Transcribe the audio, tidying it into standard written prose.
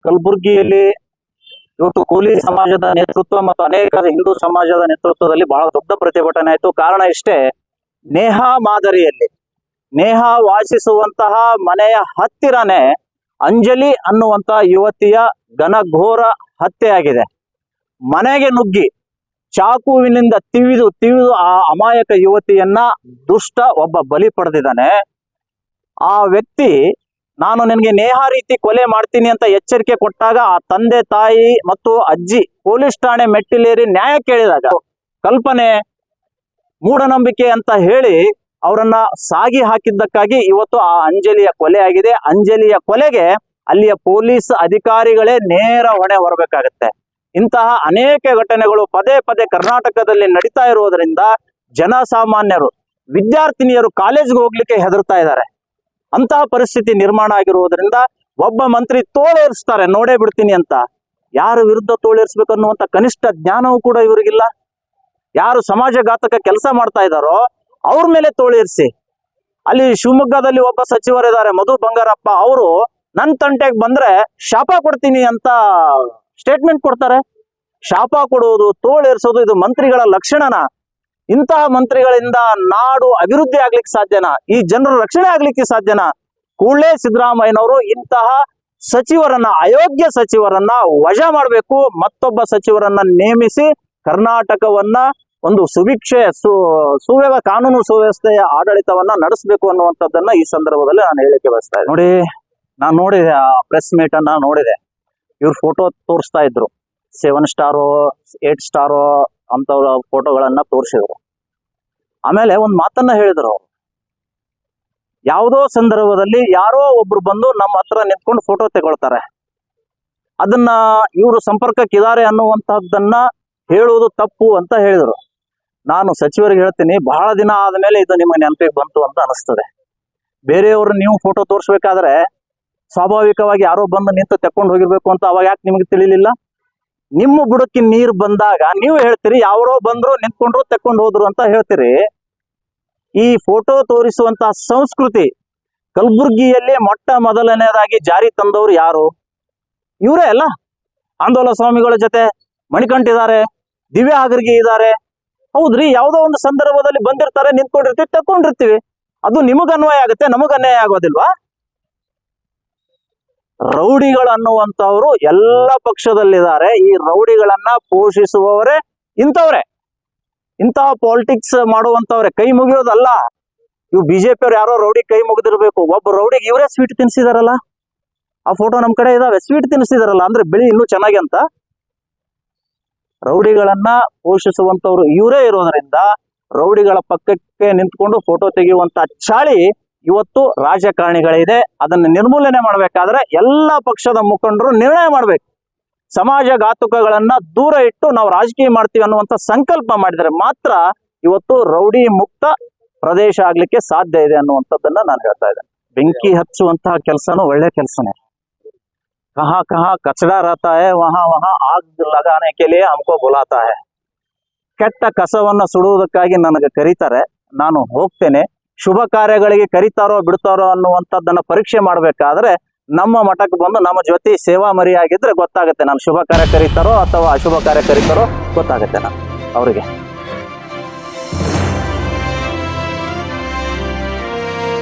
ಕಲಬುರಗಿಯಲ್ಲಿ ಇವತ್ತು ಕೂಲಿ ಸಮಾಜದ ನೇತೃತ್ವ ಮತ್ತು ಅನೇಕ ಹಿಂದೂ ಸಮಾಜದ ನೇತೃತ್ವದಲ್ಲಿ ಬಹಳ ದೊಡ್ಡ ಪ್ರತಿಭಟನೆ ಆಯಿತು. ಕಾರಣ ಇಷ್ಟೇ, ನೇಹಾ ಮಾದರಿಯಲ್ಲಿ ನೇಹ ವಾಸಿಸುವಂತಹ ಮನೆಯ ಹತ್ತಿರನೇ ಅಂಜಲಿ ಅನ್ನುವಂತ ಯುವತಿಯ ಘನಘೋರ ಹತ್ಯೆಯಾಗಿದೆ. ಮನೆಗೆ ನುಗ್ಗಿ ಚಾಕುವಿನಿಂದ ತಿವಿದು ಆ ಅಮಾಯಕ ಯುವತಿಯನ್ನ ದುಷ್ಟ ಒಬ್ಬ ಬಲಿ ಪಡೆದಿದ್ದಾನೆ. ಆ ವ್ಯಕ್ತಿ ನಾನು ನಿನಗೆ ನೇಹ ರೀತಿ ಕೊಲೆ ಮಾಡ್ತೀನಿ ಅಂತ ಎಚ್ಚರಿಕೆ ಕೊಟ್ಟಾಗ ಆ ತಂದೆ ತಾಯಿ ಮತ್ತು ಅಜ್ಜಿ ಪೊಲೀಸ್ ಠಾಣೆ ಮೆಟ್ಟಿಲೇರಿ ನ್ಯಾಯ ಕೇಳಿದಾಗ ಕಲ್ಪನೆ ಮೂಢನಂಬಿಕೆ ಅಂತ ಹೇಳಿ ಅವರನ್ನ ಸಾಗಿ ಹಾಕಿದ್ದಕ್ಕಾಗಿ ಇವತ್ತು ಆ ಅಂಜಲಿಯ ಕೊಲೆ ಆಗಿದೆ. ಅಂಜಲಿಯ ಕೊಲೆಗೆ ಅಲ್ಲಿಯ ಪೊಲೀಸ್ ಅಧಿಕಾರಿಗಳೇ ನೇರ ಹೊಣೆ ಹೊರಬೇಕಾಗತ್ತೆ. ಇಂತಹ ಅನೇಕ ಘಟನೆಗಳು ಪದೇ ಪದೇ ಕರ್ನಾಟಕದಲ್ಲಿ ನಡೀತಾ ಇರುವುದರಿಂದ ಜನಸಾಮಾನ್ಯರು, ವಿದ್ಯಾರ್ಥಿನಿಯರು ಕಾಲೇಜ್ಗೆ ಹೋಗ್ಲಿಕ್ಕೆ ಹೆದರ್ತಾ ಇದ್ದಾರೆ. ಅಂತಹ ಪರಿಸ್ಥಿತಿ ನಿರ್ಮಾಣ ಆಗಿರುವುದರಿಂದ ಒಬ್ಬ ಮಂತ್ರಿ ತೋಳೇರಿಸ್ತಾರೆ, ನೋಡೇ ಬಿಡ್ತೀನಿ ಅಂತ. ಯಾರ ವಿರುದ್ಧ ತೋಳೇರಿಸ್ಬೇಕು ಅನ್ನುವಂತ ಕನಿಷ್ಠ ಜ್ಞಾನವೂ ಕೂಡ ಇವರಿಗಿಲ್ಲ. ಯಾರು ಸಮಾಜಘಾತಕ ಕೆಲಸ ಮಾಡ್ತಾ ಇದ್ದಾರೋ ಅವ್ರ ಮೇಲೆ ತೋಳೇರಿಸಿ. ಅಲ್ಲಿ ಶಿವಮೊಗ್ಗದಲ್ಲಿ ಒಬ್ಬ ಸಚಿವರಿದ್ದಾರೆ, ಮಧು ಬಂಗಾರಪ್ಪ, ಅವರು ನನ್ನ ತಂಟೆಗೆ ಬಂದ್ರೆ ಶಾಪ ಕೊಡ್ತೀನಿ ಅಂತ ಸ್ಟೇಟ್ಮೆಂಟ್ ಕೊಡ್ತಾರೆ. ಶಾಪ ಕೊಡುವುದು, ತೋಳೇರಿಸೋದು ಇದು ಮಂತ್ರಿಗಳ ಲಕ್ಷಣನ? ಇಂತಹ ಮಂತ್ರಿಗಳಿಂದ ನಾಡು ಅಭಿವೃದ್ಧಿ ಆಗ್ಲಿಕ್ಕೆ ಸಾಧ್ಯನಾ? ಈ ಜನರ ರಕ್ಷಣೆ ಆಗ್ಲಿಕ್ಕೆ ಸಾಧ್ಯನಾ? ಕೂಡಲೇ ಸಿದ್ದರಾಮಯ್ಯನವರು ಇಂತಹ ಸಚಿವರನ್ನ, ಅಯೋಗ್ಯ ಸಚಿವರನ್ನ ವಜಾ ಮಾಡಬೇಕು, ಮತ್ತೊಬ್ಬ ಸಚಿವರನ್ನ ನೇಮಿಸಿ ಕರ್ನಾಟಕವನ್ನ ಒಂದು ಕಾನೂನು ಸುವ್ಯವಸ್ಥೆಯ ಆಡಳಿತವನ್ನ ನಡೆಸಬೇಕು ಅನ್ನುವಂಥದ್ದನ್ನ ಈ ಸಂದರ್ಭದಲ್ಲಿ ನಾನು ಹೇಳಿಕೆ ಬಯಸ್ತಾ ಇದ್ದೆ. ನೋಡಿ, ನಾನು ನೋಡಿದೆ ಆ ಪ್ರೆಸ್ ಮೀಟ್ ಅನ್ನ ನೋಡಿದೆ. ಇವ್ರು ಫೋಟೋ ತೋರಿಸ್ತಾ ಇದ್ರು, 7 ಸ್ಟಾರು 8 ಸ್ಟಾರು ಅಂತವ್ರ ಫೋಟೋಗಳನ್ನ ತೋರಿಸಿದ್ರು. ಆಮೇಲೆ ಒಂದು ಮಾತನ್ನ ಹೇಳಿದ್ರು, ಯಾವುದೋ ಸಂದರ್ಭದಲ್ಲಿ ಯಾರೋ ಒಬ್ರು ಬಂದು ನಮ್ಮ ಹತ್ರ ನಿಂತ್ಕೊಂಡು ಫೋಟೋ ತಗೊಳ್ತಾರೆ, ಅದನ್ನ ಇವರು ಸಂಪರ್ಕಕ್ಕಿದ್ದಾರೆ ಅನ್ನುವಂತಹದ್ದನ್ನ ಹೇಳುವುದು ತಪ್ಪು ಅಂತ ಹೇಳಿದ್ರು. ನಾನು ಸಚಿವರಿಗೆ ಹೇಳ್ತೀನಿ, ಬಹಳ ದಿನ ಆದ್ಮೇಲೆ ಇದು ನಿಮ್ಮ ನೆನಪಿಗೆ ಬಂತು ಅಂತ ಅನಿಸ್ತದೆ. ಬೇರೆಯವರು ನೀವು ಫೋಟೋ ತೋರಿಸ್ಬೇಕಾದ್ರೆ ಸ್ವಾಭಾವಿಕವಾಗಿ ಯಾರೋ ಬಂದು ನಿಂತು ತೆಕ್ಕೊಂಡು ಹೋಗಿರ್ಬೇಕು ಅಂತ ಅವಾಗ ಯಾಕೆ ನಿಮಗೆ ತಿಳಿಲಿಲ್ಲ? ನಿಮ್ಮ ಬುಡಕ್ಕೆ ನೀರು ಬಂದಾಗ ನೀವು ಹೇಳ್ತೀರಿ ಯಾರೋ ಬಂದ್ರು ನಿಂತ್ಕೊಂಡ್ರು ತೆಕ್ಕೊಂಡು ಹೋದ್ರು ಅಂತ ಹೇಳ್ತೀರಿ. ಈ ಫೋಟೋ ತೋರಿಸುವಂತಹ ಸಂಸ್ಕೃತಿ ಕಲಬುರ್ಗಿಯಲ್ಲಿ ಮೊಟ್ಟ ಮೊದಲನೇದಾಗಿ ಜಾರಿ ತಂದವರು ಯಾರು? ಇವರೇ ಅಲ್ಲ. ಆಂದೋಲ ಸ್ವಾಮಿಗಳ ಜೊತೆ ಮಣಿಕಂಠಿದ್ದಾರೆ, ದಿವ್ಯ ಆಗರ್ಗಿ ಇದ್ದಾರೆ. ಹೌದ್ರಿ, ಯಾವುದೋ ಒಂದು ಸಂದರ್ಭದಲ್ಲಿ ಬಂದಿರ್ತಾರೆ, ನಿಂತ್ಕೊಂಡಿರ್ತೀವಿ, ತಕ್ಕೊಂಡಿರ್ತೀವಿ. ಅದು ನಿಮಗ ಅನ್ವಯ ಆಗುತ್ತೆ, ನಮಗ ಅನ್ಯಾಯ ಆಗೋದಿಲ್ವಾ? ರೌಡಿಗಳು ಅನ್ನುವಂಥವ್ರು ಎಲ್ಲ ಪಕ್ಷದಲ್ಲಿದ್ದಾರೆ. ಈ ರೌಡಿಗಳನ್ನ ಪೋಷಿಸುವವರೇ ಇಂಥವ್ರೆ, ಇಂತಹ ಪಾಲಿಟಿಕ್ಸ್ ಮಾಡುವಂತವ್ರೆ. ಕೈ ಮುಗಿಯೋದಲ್ಲ. ಇವು ಬಿಜೆಪಿ ಅವ್ರು ಯಾರೋ ರೌಡಿ ಕೈ ಮುಗಿದಿರ್ಬೇಕು. ಒಬ್ಬ ರೌಡಿಗೆ ಇವರೇ ಸ್ವೀಟ್ ತಿನ್ಸಿದಾರಲ್ಲ, ಆ ಫೋಟೋ ನಮ್ ಕಡೆ ಇದಾವೆ. ಸ್ವೀಟ್ ತಿನ್ಸಿದಾರಲ್ಲ ಅಂದ್ರೆ ಬೆಳಿ ಇನ್ನೂ ಚೆನ್ನಾಗಿ ಅಂತ. ರೌಡಿಗಳನ್ನ ಪೋಷಿಸುವಂತವ್ರು ಇವರೇ ಇರೋದ್ರಿಂದ ರೌಡಿಗಳ ಪಕ್ಕಕ್ಕೆ ನಿಂತ್ಕೊಂಡು ಫೋಟೋ ತೆಗೆಯುವಂತ ಚಾಳಿ ಇವತ್ತು ರಾಜಕಾರಣಿಗಳಿದೆ. ಅದನ್ನು ನಿರ್ಮೂಲನೆ ಮಾಡಬೇಕಾದ್ರೆ ಎಲ್ಲ ಪಕ್ಷದ ಮುಖಂಡರು ನಿರ್ಣಯ ಮಾಡ್ಬೇಕು. ಸಮಾಜಘಾತುಕಗಳನ್ನ ದೂರ ಇಟ್ಟು ನಾವು ರಾಜಕೀಯ ಮಾಡ್ತೀವಿ ಅನ್ನುವಂತ ಸಂಕಲ್ಪ ಮಾಡಿದರೆ ಮಾತ್ರ ಇವತ್ತು ರೌಡಿ ಮುಕ್ತ ಪ್ರದೇಶ ಆಗ್ಲಿಕ್ಕೆ ಸಾಧ್ಯ ಇದೆ ಅನ್ನುವಂಥದ್ದನ್ನ ನಾನು ಹೇಳ್ತಾ ಇದ್ದೇನೆ. ಬೆಂಕಿ ಹಚ್ಚುವಂತಹ ಕೆಲಸನೂ ಒಳ್ಳೆ ಕೆಲಸನೇ. ಕಹಾ ಕಹಾ ಕಚಡ रहता है वहां वहां आग लगाने के लिए हमको बुलाता है. ಕೆಟ್ಟ ಕಸವನ್ನ ಸುಡುವುದಕ್ಕಾಗಿ ನನಗೆ ಕರೀತಾರೆ, ನಾನು ಹೋಗ್ತೇನೆ. ಶುಭ ಕಾರ್ಯಗಳಿಗೆ ಕರೀತಾರೋ ಬಿಡ್ತಾರೋ ಅನ್ನುವಂಥದ್ದನ್ನ ಪರೀಕ್ಷೆ ಮಾಡ್ಬೇಕಾದ್ರೆ ನಮ್ಮ ಮಠಕ್ಕೆ ಬಂದು ನಮ್ಮ ಜೊತೆ ಸೇವಾ ಮರಿಯಾಗಿದ್ರೆ ಗೊತ್ತಾಗುತ್ತೆ ನಾನು ಶುಭ ಕಾರ್ಯ ಕರೀತಾರೋ ಅಥವಾ ಅಶುಭ ಕಾರ್ಯ ಕರೀತಾರೋ ಗೊತ್ತಾಗುತ್ತೆ ನಾನು ಅವರಿಗೆ.